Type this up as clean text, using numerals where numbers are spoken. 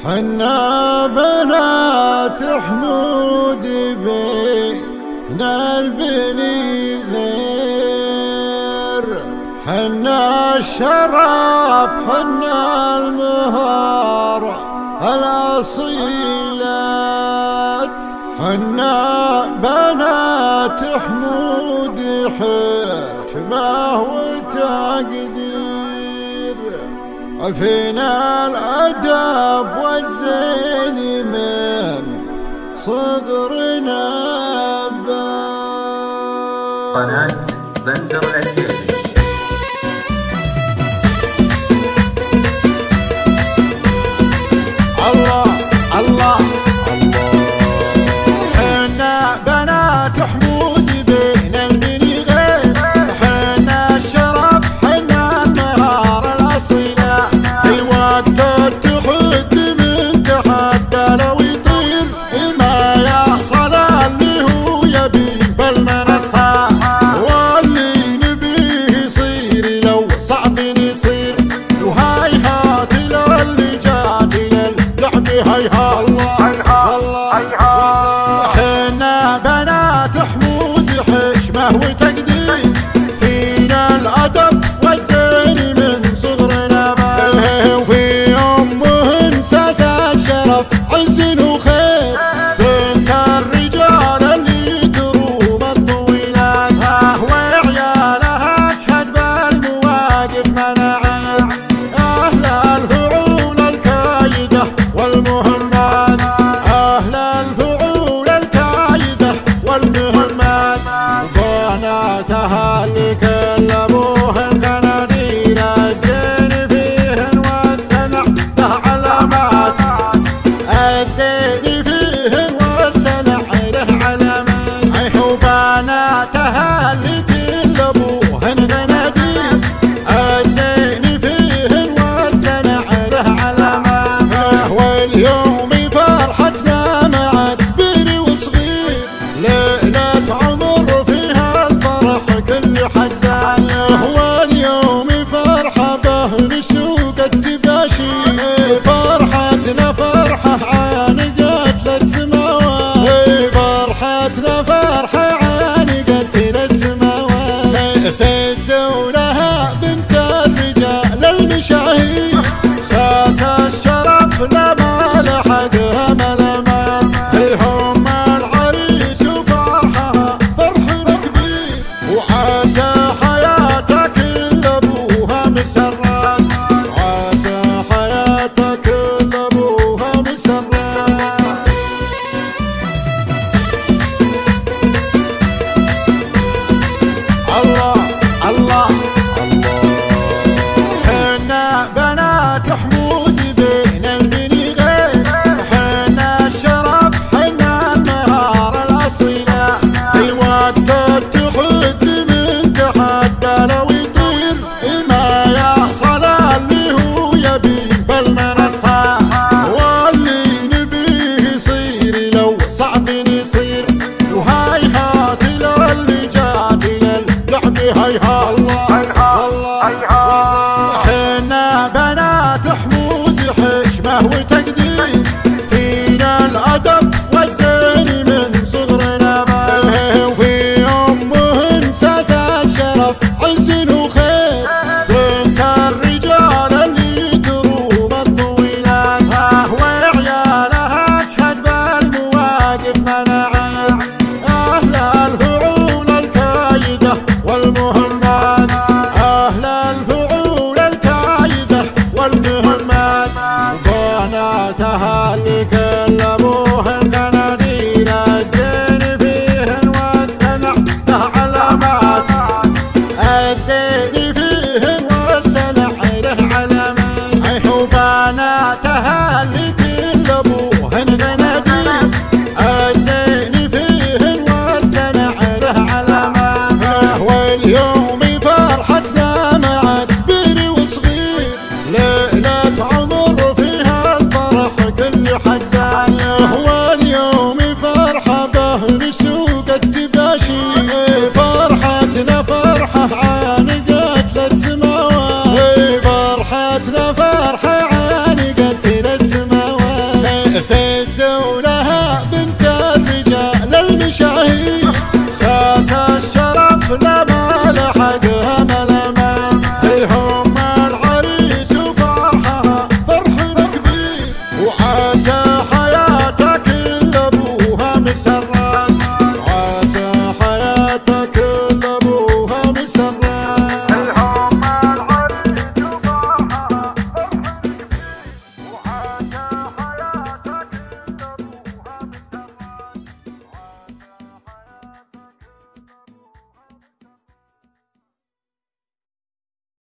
حنا بنات حمود بين البني غير، حنا الشرف حنا المهار الأصيلات، حنا بنات حمود حشمه وتقدير، فينا الأدب والزين من صغرنا. قناة بندر العسيري. الله الله الله، حنا بنات حمود بين البني غير، حنا الشرف حنا المهار الأصيلة، في وقت التحدي من تحدى لو يطير ما يحصل اللي هو يبي بالمنصة، واللي نبيه يصير لو صعب يصير، وهيهات للي جات للعب هيهات. الله الله حنا بنات حمود حشمه وتقدير، فينا الأدب والزين من صغرنا، وفي أمهن ساس الشرف عز وخير، بنت الرجال اللي تروم الطويلات، وعيالها اشهد بالمواقف مناعات، أهل الفعول الكايدة والمهمات، أهل الفعول الكايدة والمهمات، وبناتها اللي كل أبوهن قناديل الزين فيهن والسنع له علامات، الزين فيهن والسنع له علامات، وبناتها اللي كل أبوهن قناديل الزين فيهن والسنع له علامات، واليوم فرحتنا مع كبير وصغير، ليلة عمر فيها الفرح كل حزان، واليوم فرحة بأهل سوق التباشير، فرحتنا فرحة عانقت للسماوات، فرحتنا فرحة عانقت للسماوات، فزوا لها بنت الرجال المشاهير، ساس الشرف لما لحقها ملامات، هم العريس وفرحها فرح كبير، وعسى حياتك كل ابوها مسرات، عسى حياتك كل ابوها مسرات. الله الله الله، حنا بنات حمود